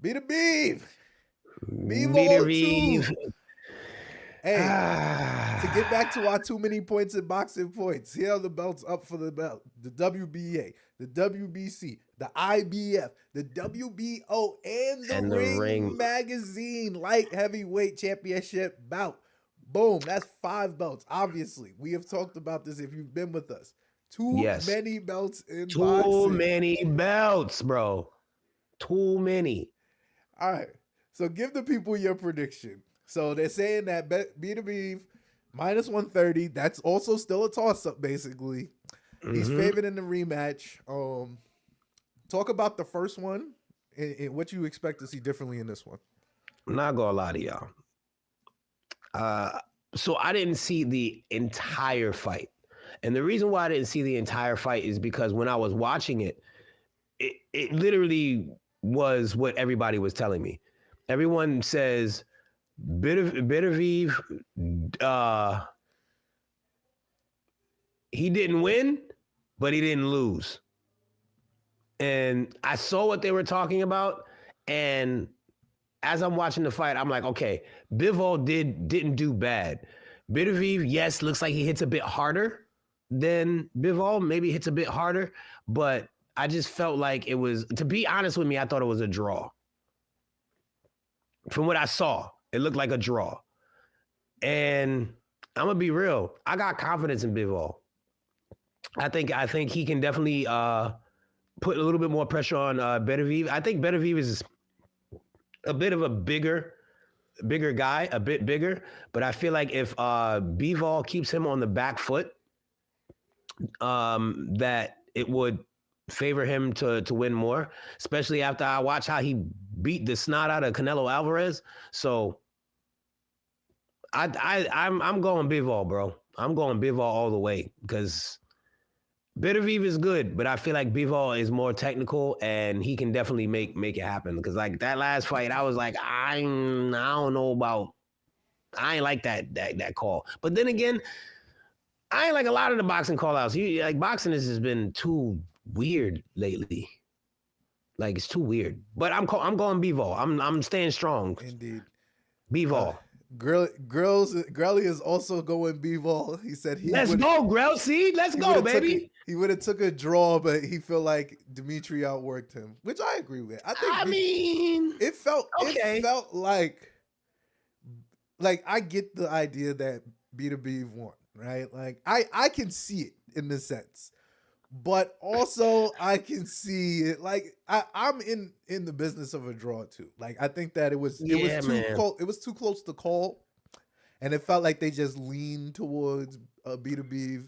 Beterbiev. Bivol 2. Beterbiev. Hey, to get back to our too many points in boxing points, here are the belts up for the belt. The WBA, the WBC, the IBF, the WBO, and the And the Ring ring. Magazine Light Heavyweight Championship bout. Boom, that's 5 belts. Obviously, we have talked about this if you've been with us. Too many belts in boxing. Too many belts, bro. Too many. All right, so give the people your prediction. So they're saying that Beterbiev minus 130. That's also still a toss-up, basically. He's favored in the rematch. Talk about the first one and what you expect to see differently in this one. I'm not gonna lie to y'all. So I didn't see the entire fight. And the reason why I didn't see the entire fight is because when I was watching it, it literally was what everybody was telling me. Everyone says Beterbiev, he didn't win, but he didn't lose. And I saw what they were talking about, and as I'm watching the fight, I'm like, okay, Bivol didn't do bad. Beterbiev, yes, looks like he hits a bit harder than Bivol, maybe hits a bit harder, but I just felt like it was, to be honest with me, I thought it was a draw. From what I saw, it looked like a draw. And I'm gonna be real, I got confidence in Bivol. I think he can definitely put a little bit more pressure on Beterbiev. I think Beterbiev is a bit of a bigger guy, a bit bigger, but I feel like if Bivol keeps him on the back foot, that it would favor him to win more, especially after I watch how he beat the snot out of Canelo Alvarez. So I'm going Bivol, bro. I'm going Bivol all the way because Beterbiev is good, but I feel like Bivol is more technical and he can definitely make it happen. Because like that last fight, I was like, I don't know about, I ain't like that call. But then again, I ain't like a lot of the boxing call outs. Like boxing has been too weird lately. Like it's too weird. But I'm going Bivol. I'm staying strong. Indeed. Bivol. Grelly is also going Bivol. He said let's go, Grell. See, let's go, baby. He would have took a draw, but he felt like Dimitri outworked him, which I agree with. I mean, it felt like I get the idea that Beterbiev won, right? Like I can see it in this sense. But also I can see it like I'm in the business of a draw too. Like I think that it was too close to call, and it felt like they just leaned towards Beterbiev,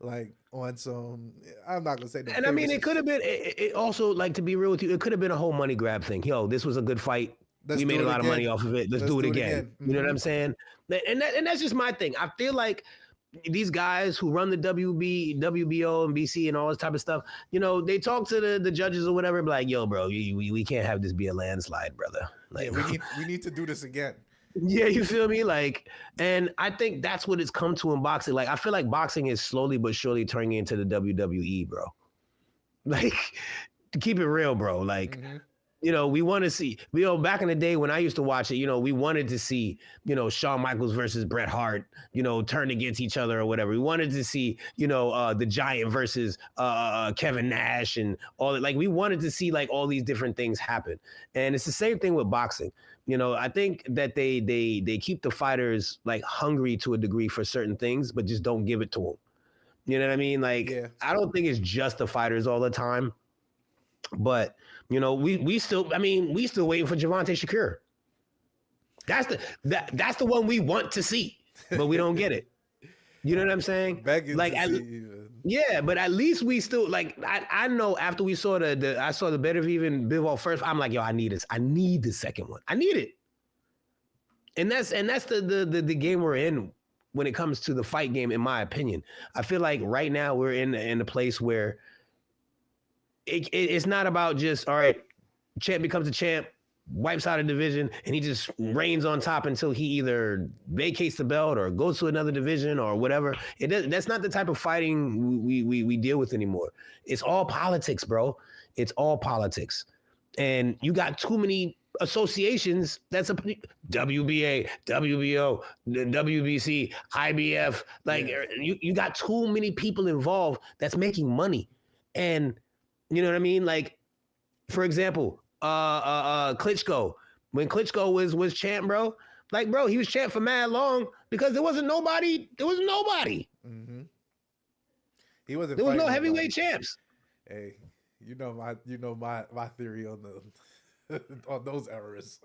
like on some. I'm not gonna say no. And I mean, it could have been. It also, like, to be real with you, it could have been a whole money grab thing. Yo, this was a good fight. We made a lot of money off of it. Let's do it again. Mm-hmm. You know what I'm saying? And that's just my thing. I feel like these guys who run the WBO and BC and all this type of stuff, you know, they talk to the judges or whatever, be like, yo, bro, we can't have this be a landslide, brother. Like, yeah, we need to do this again. Yeah, you feel me? Like, and I think that's what it's come to in boxing. Like, I feel like boxing is slowly but surely turning into the WWE, bro. Like, to keep it real, bro. Like, you know, we want to see, you know, back in the day when I used to watch it, you know, we wanted to see, you know, Shawn Michaels versus Bret Hart, you know, turn against each other or whatever. We wanted to see, you know, the Giant versus Kevin Nash and all that. Like, we wanted to see like all these different things happen. And it's the same thing with boxing. You know, I think that they keep the fighters like hungry to a degree for certain things, but just don't give it to them. You know what I mean? Like, I don't think it's just the fighters all the time. But, you know, we still waiting for Javante Shakur. That's the one we want to see, but we don't get it. You know what I'm saying? Like, yeah, but at least we still, like, I know after we saw I saw the Beterbiev and Bivol first, I'm like, yo, I need this. I need the second one. I need it. And that's the game we're in when it comes to the fight game, in my opinion. I feel like right now we're in a place where it's not about just, all right, champ becomes a champ, wipes out a division, and he just reigns on top until he either vacates the belt or goes to another division or whatever. That's not the type of fighting we deal with anymore. It's all politics, bro. It's all politics. And you got too many associations. That's a WBA, WBO, WBC, IBF. Like you got too many people involved that's making money. And you know what I mean? Like, for example, Klitschko. When Klitschko was champ, bro, like, bro, he was champ for mad long because there wasn't nobody. There was nobody. Mm-hmm. He wasn't. There was no heavyweight champs. Hey, you know my theory on the on those errors.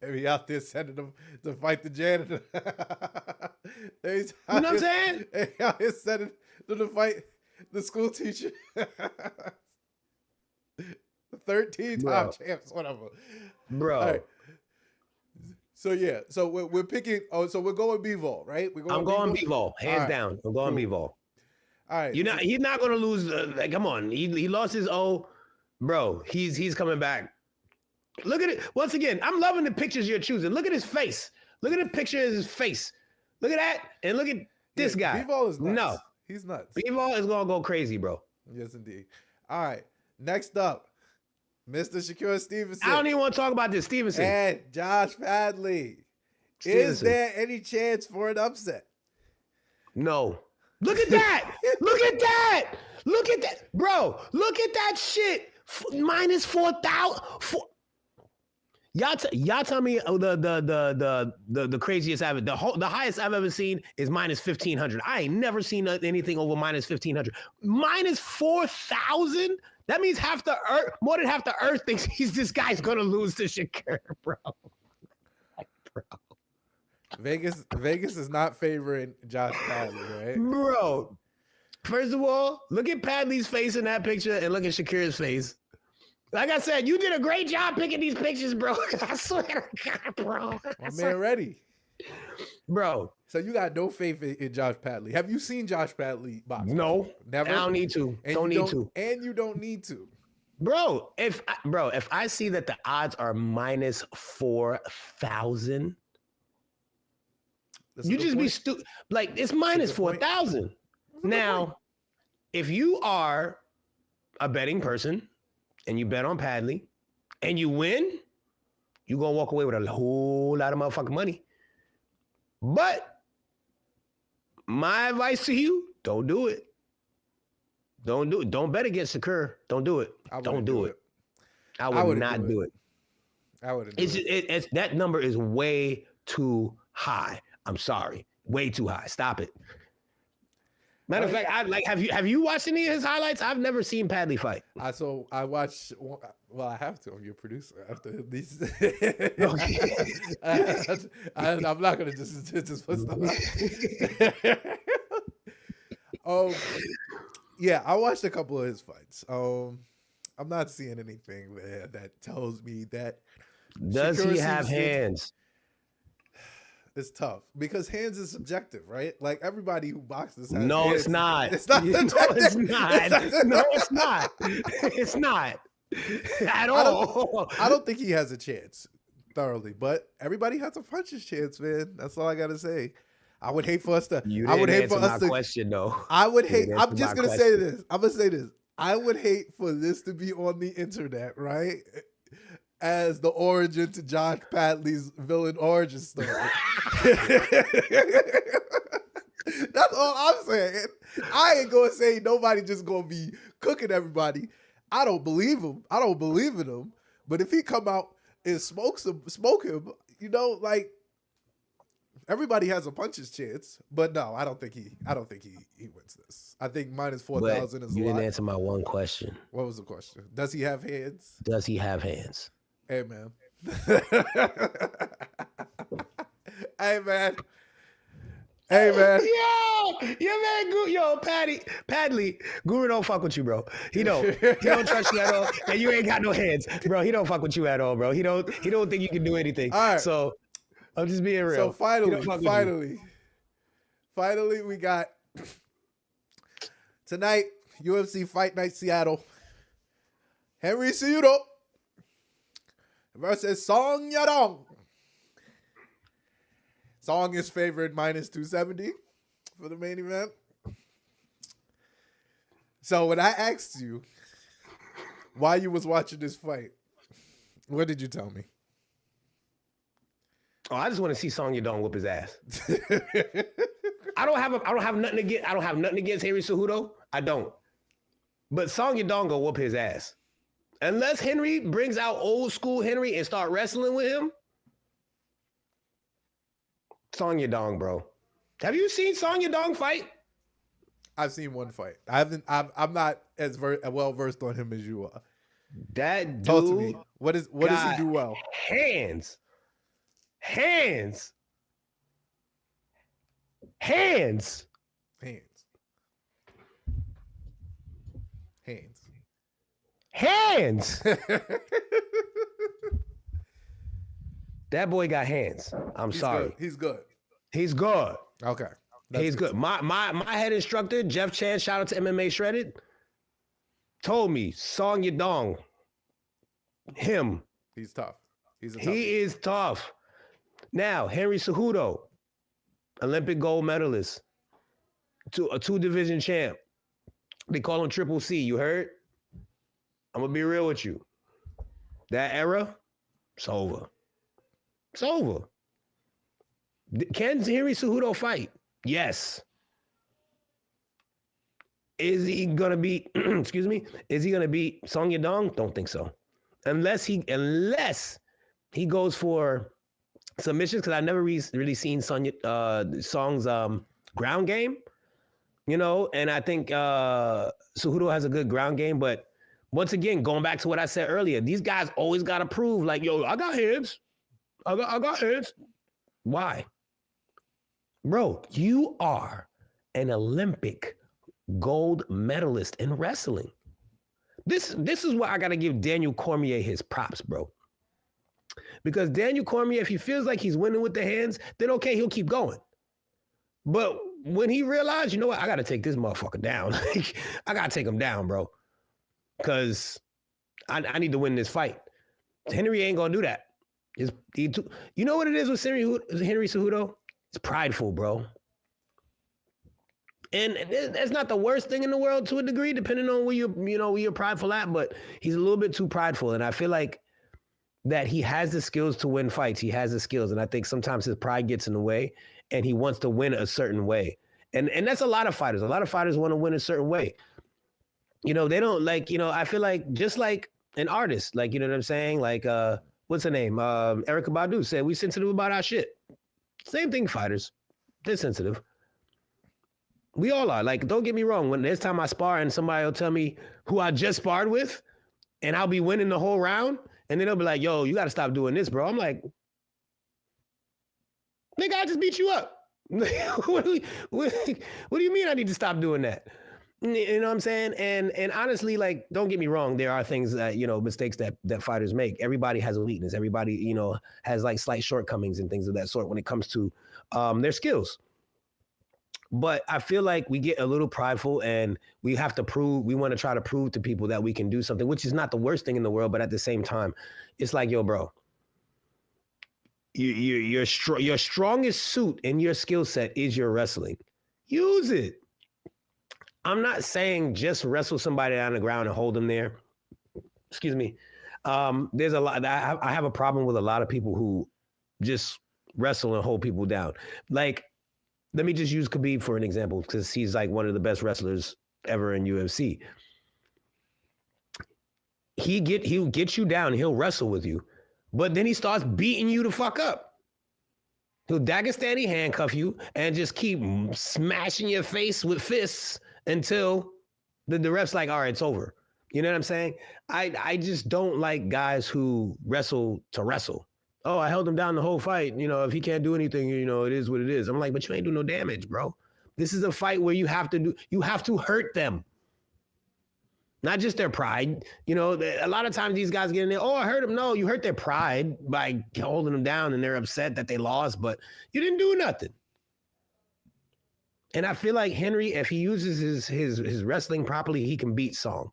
And he out there sending them to fight the janitor. You know what I'm saying? And he out here sending them to fight the school teacher. 13-time champs, whatever. Bro. All right. So yeah, so we're picking. Oh, so we're going Bivol, right? I'm going Bivol, hands down. I'm going Bivol. All right. He's not gonna lose. Like, come on, he lost his O, bro. He's coming back. Look at it once again. I'm loving the pictures you're choosing. Look at his face. Look at the picture of his face. Look at that, and look at this guy. Bivol is nuts. No, he's nuts. Bivol is gonna go crazy, bro. Yes, indeed. All right. Next up, Mr. Shakur Stevenson. I don't even want to talk about this, Stevenson. And Josh Padley. Is there any chance for an upset? No. Look at that. Look at that. Look at that. Bro, look at that shit. Minus 4,000. Y'all tell me the craziest I've the highest I've ever seen is minus 1,500. I ain't never seen anything over minus 1,500. Minus 4,000? That means more than half the earth thinks this guy's gonna lose to Shakur, bro. Bro. Vegas is not favoring Josh Padley, right? Bro, first of all, look at Padley's face in that picture and look at Shakur's face. Like I said, you did a great job picking these pictures, bro. I swear to God, bro. My man ready. Bro. So you got no faith in Josh Padley. Have you seen Josh Padley box? No. Never? I don't need to. And don't need to. And you don't need to. Bro, if I see that the odds are minus 4,000, you just be stupid. Like, it's minus 4,000. Now, if you are a betting person and you bet on Padley and you win, you're going to walk away with a whole lot of motherfucking money. But my advice to you, don't do it. Don't do it. Don't bet against Shakur. Don't do it. Don't do it. I would not do it. I wouldn't. It's that number is way too high. I'm sorry. Way too high. Stop it. Matter of fact, have you watched any of his highlights? I've never seen Padley fight. I watched. Well, I have to. I'm your producer. After these, I'm not gonna just put stuff out. Yeah, I watched a couple of his fights. I'm not seeing anything there that tells me that. Does he have hands? It's tough because hands is subjective, right? Like everybody who boxes has no, hands. It's not. It's not. No, it's not. No, it's not. It's not at all. I don't think he has a chance thoroughly, but everybody has a puncher's chance, man. That's all I gotta say. I would hate for us to. You didn't answer my question, though. I would hate. I'm just gonna say this. I'm gonna say this. I would hate for this to be on the internet, right? As the origin to Josh Padley's villain origin story. That's all I'm saying. I ain't gonna say nobody just gonna be cooking everybody. I don't believe him. I don't believe in him. But if he come out and smoke him, you know, like everybody has a puncher's chance. But no, I don't think he wins this. I think minus 4,000 is a lot. You didn't answer my one question. What was the question? Does he have hands? Does he have hands? Hey, man. Hey, man. Hey, man. Yo, Padley, Guru don't fuck with you, bro. He don't trust you at all, and you ain't got no hands, bro. He don't fuck with you at all, bro. He don't think you can do anything. All right. So I'm just being real. So finally, we got tonight UFC Fight Night Seattle. Henry Cejudo versus Song Yadong. Song is favored minus 270 for the main event. So when I asked you, while you was watching this fight, what did you tell me? Oh, I just want to see Song Yadong whoop his ass. I don't have nothing against Henry Cejudo. I don't. But Song Yadong go whoop his ass. Unless Henry brings out old school Henry and start wrestling with him. Song Yadong, bro. Have you seen Song Yadong fight? I've seen one fight. I'm not as well versed on him as you are. That dude. Talk to me. What does he do well? Hands. That boy got hands. He's sorry. Good. He's good. He's good. Okay. He's good. My head instructor, Jeff Chan, shout out to MMA Shredded, told me Song Yadong, him. He's tough. He is tough. Now, Henry Cejudo, Olympic gold medalist, a 2-division champ. They call him Triple C. You heard? I'm going to be real with you. That era, it's over. It's over. Can Henry Cejudo fight? Yes. Is he going to beat, excuse me, is he going to beat Song Yadong? Don't think so. Unless he goes for submissions, because I've never really seen Song's ground game, and I think Cejudo has a good ground game. But once again, going back to what I said earlier, these guys always got to prove, like, yo, I got hands. I got hands. Why? Bro, you are an Olympic gold medalist in wrestling. This is why I got to give Daniel Cormier his props, bro. Because Daniel Cormier, if he feels like he's winning with the hands, then okay, he'll keep going. But when he realized, you know what, I got to take this motherfucker down. I got to take him down, bro. Because I need to win this fight. Henry ain't going to do that. You know what it is with Henry Cejudo? It's prideful, bro. And that's not the worst thing in the world to a degree, depending on where you're prideful at, but he's a little bit too prideful. And I feel like that he has the skills to win fights. He has the skills. And I think sometimes his pride gets in the way and he wants to win a certain way. And that's a lot of fighters. A lot of fighters want to win a certain way. They don't I feel like just like an artist, like, you know what I'm saying? Like, what's her name? Erykah Badu said, we sensitive about our shit. Same thing, fighters. They're sensitive. We all are. Like, don't get me wrong. When there's time I spar and somebody will tell me who I just sparred with and I'll be winning the whole round, and then they'll be like, yo, you got to stop doing this, bro. I'm like, nigga, I just beat you up. What do you mean I need to stop doing that? You know what I'm saying? And honestly, like, don't get me wrong. There are things that, mistakes that fighters make. Everybody has a weakness. Everybody, has like slight shortcomings and things of that sort when it comes to their skills. But I feel like we get a little prideful and we want to try to prove to people that we can do something, which is not the worst thing in the world. But at the same time, it's like, yo, bro, your strongest suit in your skill set is your wrestling. Use it. I'm not saying just wrestle somebody on the ground and hold them there. Excuse me. There's a lot. I have a problem with a lot of people who just wrestle and hold people down. Like, let me just use Khabib for an example, because he's like one of the best wrestlers ever in UFC. He'll get you down. He'll wrestle with you, but then he starts beating you the fuck up. He'll Dagestani handcuff you and just keep smashing your face with fists until the ref's like, all right, it's over. You know what I'm saying? I just don't like guys who wrestle to wrestle. Oh, I held him down the whole fight. If he can't do anything, it is what it is. I'm like, but you ain't do no damage, bro. This is a fight where you have to hurt them. Not just their pride. A lot of times these guys get in there, oh, I hurt him. No, you hurt their pride by holding them down and they're upset that they lost, but you didn't do nothing. And I feel like Henry, if he uses his wrestling properly, he can beat Song.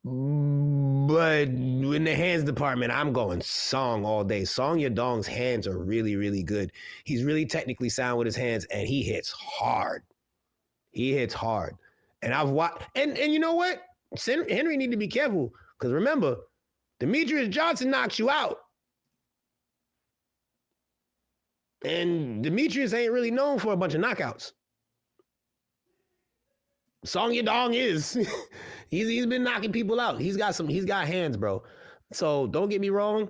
But in the hands department, I'm going Song all day. Song Yadong's hands are really, really good. He's really technically sound with his hands, and he hits hard. And I've watched, and you know what? Henry need to be careful because remember, Demetrius Johnson knocks you out. And Demetrius ain't really known for a bunch of knockouts. Song Yadong is. he's been knocking people out. He's got hands, bro. So don't get me wrong.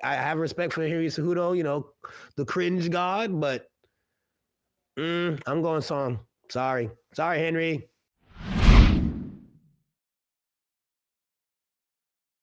I have respect for Henry Cejudo, you know, the cringe god, but I'm going Song. Sorry, Henry.